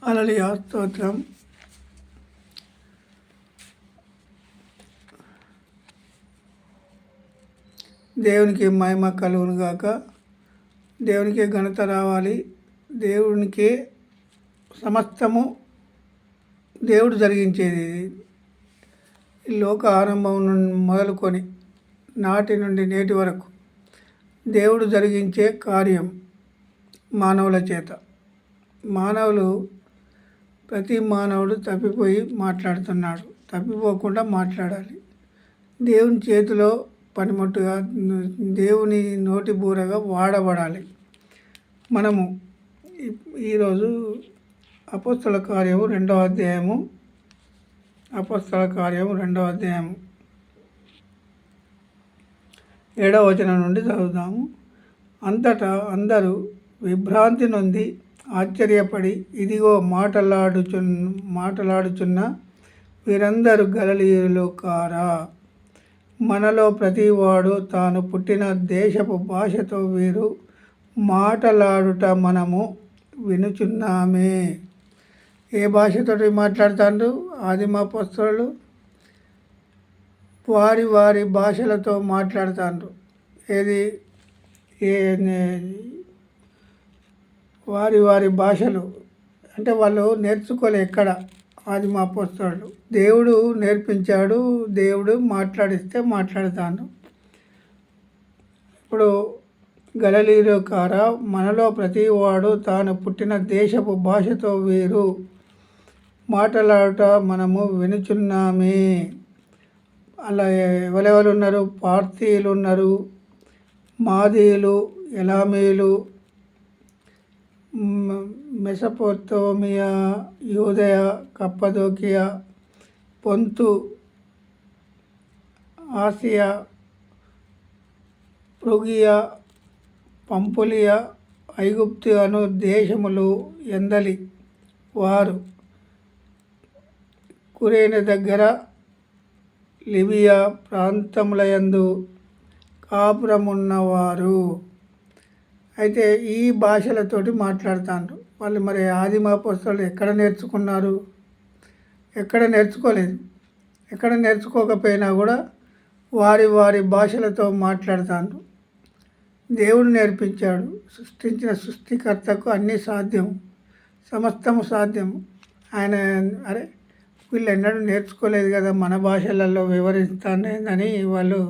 హల్లెలూయా స్తోత్రం. దేవునికి మహిమ కలుగును గాక. దేవునికే ఘనత రావాలి. దేవునికే సమస్తము దేవుడు జరిగించేది. ఈ లోక ఆరంభం నుండి మొదలుకొని నాటి నుండి నేటి వరకు దేవుడు జరిగించే కార్యం మానవుల చేత. ప్రతి మానవుడు తప్పిపోయి మాట్లాడుతున్నాడు. తప్పిపోకుండా మాట్లాడాలి. దేవుని చేతిలో పనిముట్టుగా, దేవుని నోటి బూరగా వాడబడాలి. మనము ఈరోజు అపోస్తల కార్యము 2వ అధ్యాయము 7వ వచనం నుండి చదువుదాము. అంతటా అందరూ విభ్రాంతి నొంది ఆశ్చర్యపడి, ఇదిగో మాటలాడుచున్న వీరందరూ గలిలయులు కారా? మనలో ప్రతివాడు తాను పుట్టిన దేశపు భాషతో వీరు మాటలాడుట మనము వినుచున్నామే. ఏ భాషతోటి మాట్లాడుతారు? ఆదిమ అపోస్తలులు వారి భాషలతో మాట్లాడుతారు. వారి భాషలు అంటే వాళ్ళు నేర్చుకోలే ఎక్కడ. ఆదిమ అపోస్తలులు దేవుడు నేర్పించాడు. దేవుడు మాట్లాడిస్తే మాట్లాడుతాను. ఇప్పుడు గలిలయులు కారా? మనలో ప్రతివాడు తాను పుట్టిన దేశపు భాషతో వీరు మాట్లాడుట మనము వినుచున్నామే. అలా ఎవరెవరు ఉన్నారు? పార్థీయులు ఉన్నారు, మాదీయులు, ఎలామీయులు, మెసొపొతేమియా, యూదయ, కప్పదొకియా, పొంతు, ఆసియా, ఫ్రుగియా, పంఫులియా, ఐగుప్తు అను దేశములు ఎందలి వారు, కురేను దగ్గర లిబియా ప్రాంతములయందు కాపురమున్నవారు. అయితే ఈ భాషలతోటి మాట్లాడుతారు వాళ్ళు. మరి ఆదిమ అపోస్తలులు ఎక్కడ నేర్చుకున్నారు? ఎక్కడ నేర్చుకోలేదు. ఎక్కడ నేర్చుకోకపోయినా కూడా వారి భాషలతో మాట్లాడుతారు. దేవుడు నేర్పించాడు. సృష్టించిన సృష్టికర్తకు అన్నీ సాధ్యం, సమస్తము సాధ్యం. ఆయన వీళ్ళు ఎన్నడూ నేర్చుకోలేదు కదా, మన భాషలలో వివరిస్తానని వాళ్ళు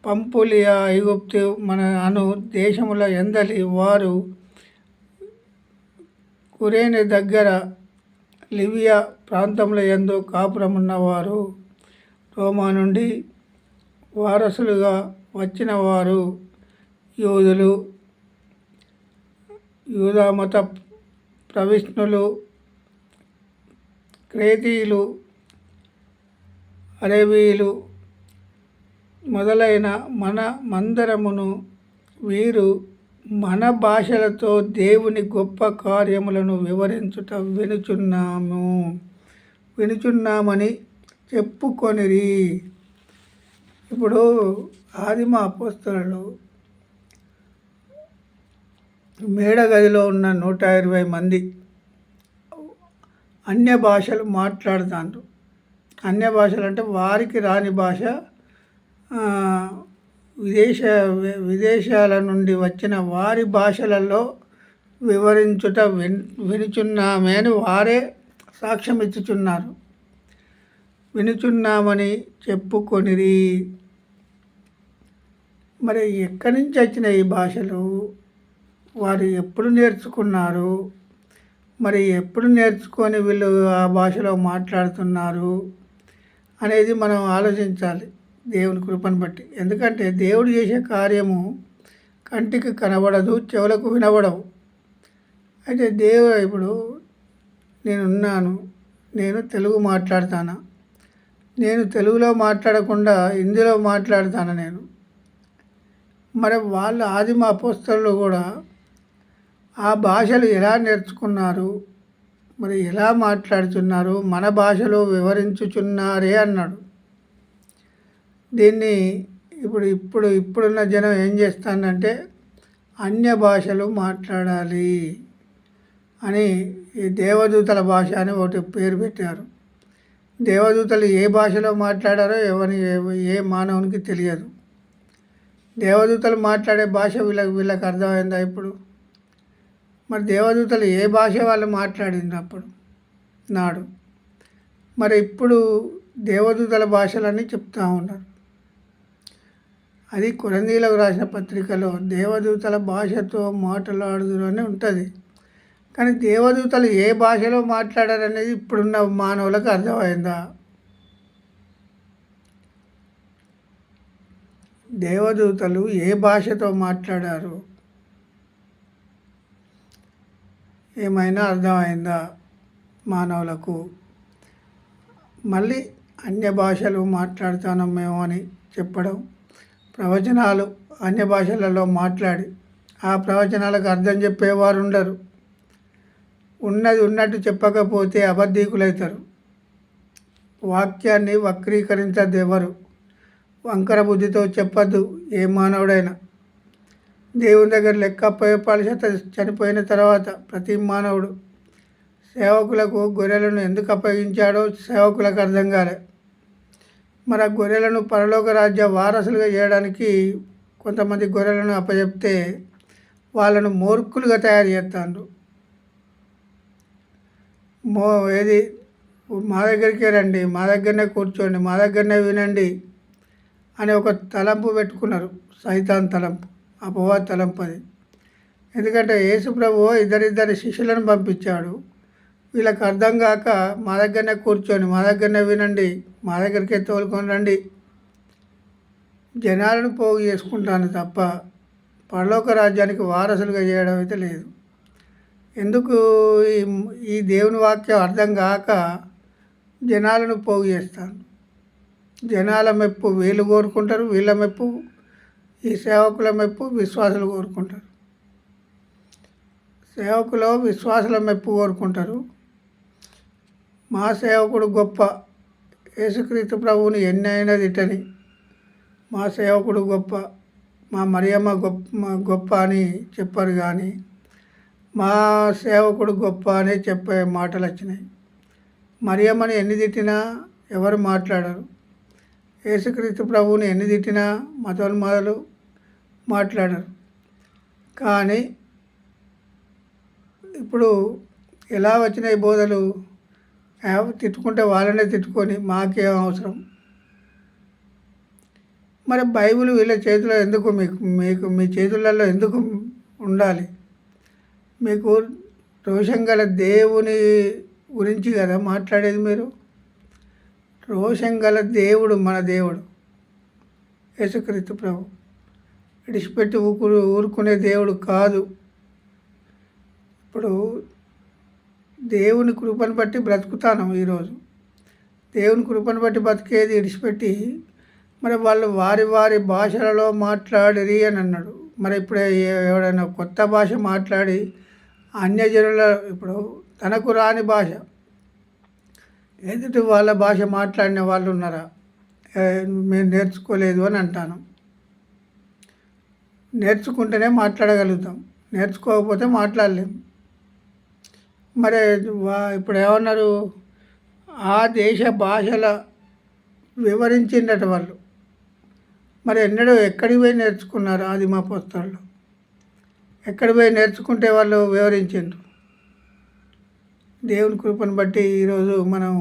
పంఫులియా, ఐగుప్తు మన అను దేశముల ఎందలి వారు, కురేను దగ్గర లిబియా ప్రాంతంలో యందు కాపురమున్నవారు, రోమా నుండి వారసులుగా వచ్చిన వారు, యూదులు, యూదామత ప్రవిష్ణులు, క్రేతీయులు, అరేబీయులు మొదలైన మందరమును వీరు మన భాషలతో దేవుని గొప్ప కార్యములను వివరించుట వినుచున్నామని చెప్పుకొనిరి. ఇప్పుడు ఆదిమ అపోస్తలులు మేడగదిలో ఉన్న 120 మంది అన్య భాషలు మాట్లాడుతారు. అన్య భాషలు అంటే వారికి రాని భాష, విదేశాల నుండి వచ్చిన వారి భాషలలో వివరించుట వినుచున్నామే అని వారే సాక్ష్యం ఇచ్చుచున్నారు. వినుచున్నామని చెప్పుకొనిరి. మరి ఎక్కడి నుంచి వచ్చిన ఈ భాషలు? వారు ఎప్పుడు నేర్చుకున్నారు? మరి ఎప్పుడు నేర్చుకొని వీళ్ళు ఆ భాషలో మాట్లాడుతున్నారు అనేది మనం ఆలోచించాలి దేవుని కృపను బట్టి. ఎందుకంటే దేవుడు చేసే కార్యము కంటికి కనబడదు, చెవులకు వినబడవు. అయితే ఇప్పుడు నేను తెలుగు మాట్లాడతానా? నేను తెలుగులో మాట్లాడకుండా హిందీలో మాట్లాడతాను నేను. మరి వాళ్ళు ఆదిమ అపోస్తలులు కూడా ఆ భాషలు ఎలా నేర్చుకున్నారు? మరి ఎలా మాట్లాడుతున్నారు? మన భాషలో వివరించుచున్నారే అన్నాడు. దీన్ని ఇప్పుడున్న జనం ఏం చేస్తానంటే అన్య భాషలు మాట్లాడాలి, అని ఈ దేవదూతల భాష అని ఒకటి పేరు పెట్టారు. దేవదూతలు ఏ భాషలో మాట్లాడారో ఏ మానవునికి తెలియదు. దేవదూతలు మాట్లాడే భాష వీళ్ళకి అర్థమైందా ఇప్పుడు? మరి దేవదూతలు ఏ భాష వాళ్ళు మాట్లాడింది అప్పుడు నాడు? మరి ఇప్పుడు దేవదూతల భాషలని చెప్తా ఉన్నారు. అది కొరందీలకు రాసిన పత్రికలో దేవదూతల భాషతో మాట్లాడుదురు అని ఉంటుంది. కానీ దేవదూతలు ఏ భాషలో మాట్లాడారనేది ఇప్పుడున్న మానవులకు అర్థమైందా? దేవదూతలు ఏ భాషతో మాట్లాడారు ఏమైనా అర్థమైందా మానవులకు? మళ్ళీ అన్య భాషలు మాట్లాడుతాను మేము అని చెప్పడం, ప్రవచనాలు అన్య భాషలలో మాట్లాడి ఆ ప్రవచనాలకు అర్థం చెప్పేవారు ఉండరు. ఉన్నది ఉన్నట్టు చెప్పకపోతే అబద్ధీకులవుతారు. వాక్యాన్ని వక్రీకరించద్దు ఎవరు. వంకర బుద్ధితో చెప్పద్దు ఏ మానవుడైనా. దేవుని దగ్గర లెక్క అప్పచెప్పాల్సి చనిపోయిన తర్వాత ప్రతి మానవుడు సేవకులకు గొర్రెలను ఎందుకు అప్పగించాడో సేవకులకు అర్థం కాలే. మరి ఆ గొర్రెలను పరలోక రాజ్య వారసులుగా చేయడానికి కొంతమంది గొర్రెలను అప్పచెప్తే వాళ్ళను మూర్ఖులుగా తయారు చేస్తాడు. ఏది మా దగ్గరికే రండి, మా దగ్గరనే కూర్చోండి, మా దగ్గరనే వినండి అని ఒక తలంపు పెట్టుకున్నారు. సైతాన్ తలంపు, అపవాది తలంపు అది. ఎందుకంటే యేసు ప్రభువు ఇద్దరిద్దరి శిష్యులను పంపించాడు. వీళ్ళకి అర్థం కాక మా దగ్గరనే కూర్చొని మా దగ్గరనే వినండి, మా దగ్గరికే తోలుకొని రండి, జనాలను పోగు చేసుకుంటాను తప్ప పరలోక రాజ్యానికి వారసులుగా చేయడం అయితే లేదు. ఎందుకు ఈ దేవుని వాక్యం అర్థం కాక జనాలను పోగు చేస్తాను. జనాల మెప్పు వీళ్ళు కోరుకుంటారు, వీళ్ళ మెప్పు ఈ సేవకుల మెప్పు విశ్వాసులు కోరుకుంటారు. సేవకులు విశ్వాసుల మెప్పు కోరుకుంటారు. మా సేవకుడు గొప్ప, యేసుక్రీస్తు ప్రభువుని ఎన్ని అయినా తిట్టని, మా సేవకుడు గొప్ప, మా మరియమ్మ గొప్ప అని చెప్పారు. కానీ మా సేవకుడు గొప్ప అని చెప్పే మాటలు వచ్చినాయి. మరియమ్మని ఎన్ని తిట్టినా ఎవరు మాట్లాడరు. యేసుక్రీస్తు ప్రభువుని ఎన్ని తిట్టినా మతోన్మాదులు మాట్లాడరు. కానీ ఇప్పుడు ఎలా వచ్చినాయి బోధలు? తిట్టుకుంటే వాళ్ళనే తిట్టుకొని మాకేం అవసరం? మరి బైబిల్ వీళ్ళ చేతిలో ఎందుకు? మీకు మీ చేతులలో ఎందుకు ఉండాలి? మీకు రోషం గల దేవుని గురించి కదా మాట్లాడేది మీరు. రోషం గల దేవుడు మన దేవుడు యేసుక్రీస్తు ప్రభు. విడిచిపెట్టి ఊరుకునే దేవుడు కాదు. ఇప్పుడు దేవుని కృపను బట్టి బ్రతుకుతాను. ఈరోజు దేవుని కృపను బట్టి బతికేది విడిచిపెట్టి మరి వాళ్ళు వారి భాషలలో మాట్లాడిరి అని అన్నాడు. మరి ఇప్పుడు ఎవడైనా కొత్త భాష మాట్లాడి అన్యజనుల, ఇప్పుడు తనకు రాని భాష ఎదుటి వాళ్ళ భాష మాట్లాడిన వాళ్ళు ఉన్నారా? మేము నేర్చుకోలేదు అని అంటాను. నేర్చుకుంటేనే మాట్లాడగలుగుతాం, నేర్చుకోకపోతే మాట్లాడలేము. మరి ఇప్పుడు ఏమన్నారు? ఆ దేశ భాషల వివరించిందట వాళ్ళు. మరి ఎక్కడికి పోయి నేర్చుకున్నారు? అది మా పుస్తకాల్లో ఎక్కడికి పోయి నేర్చుకుంటే వాళ్ళు వివరించారు. దేవుని కృపను బట్టి ఈరోజు మనం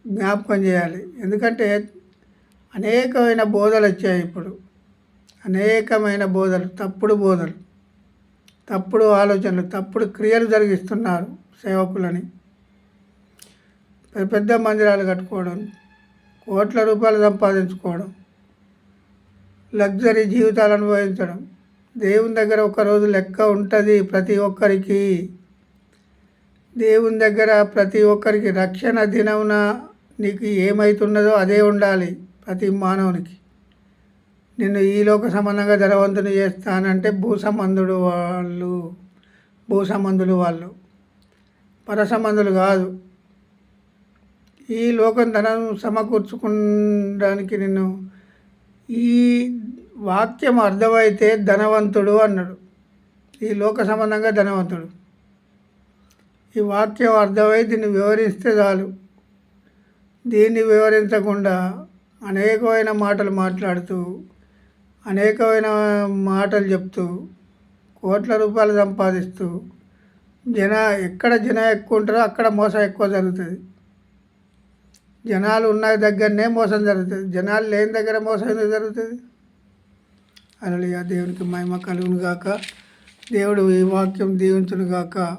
జ్ఞాపకం చేయాలి. ఎందుకంటే అనేకమైన బోధలు వచ్చాయి. ఇప్పుడు అనేకమైన బోధలు, తప్పుడు బోధలు, తప్పుడు ఆలోచనలు, తప్పుడు క్రియలు జరిగిస్తున్నారు సేవకులని. పెద్ద మందిరాలు కట్టుకోవడం, కోట్ల రూపాయలు సంపాదించుకోవడం, లగ్జరీ జీవితాలు అనుభవించడం. దేవుని దగ్గర ఒకరోజు లెక్క ఉంటుంది ప్రతి ఒక్కరికి. దేవుని దగ్గర ప్రతి ఒక్కరికి రక్షణ దినమున నీకు ఏమవుతున్నదో అదే ఉండాలి ప్రతి మానవునికి. నిన్ను ఈ లోక సంబంధంగా ధనవంతుని చేస్తానంటే భూసంబంధులు వాళ్ళు, పరసంబంధులు కాదు. ఈ లోకం ధనం సమకూర్చుకోవడానికి నిన్ను, ఈ వాక్యం అర్థమైతే ధనవంతుడు అన్నాడు. ఈ లోక సంబంధంగా ధనవంతుడు. ఈ వాక్యం అర్థమై దీన్ని వివరిస్తే చాలు. దీన్ని వివరించకుండా అనేకమైన మాటలు మాట్లాడుతూ అనేకమైన మాటలు చెప్తూ కోట్ల రూపాయలు సంపాదిస్తూ ఎక్కడ జనం ఎక్కువ ఉంటారో అక్కడ మోసం ఎక్కువ జరుగుతుంది. జనాలు ఉన్న దగ్గరనే మోసం జరుగుతుంది. జనాలు లేని దగ్గర మోసం ఎందుకు జరుగుతుంది? హల్లెలూయా. దేవునికి మహిమ కలుగును గాక. దేవుడు ఈ వాక్యం దీవించును గాక.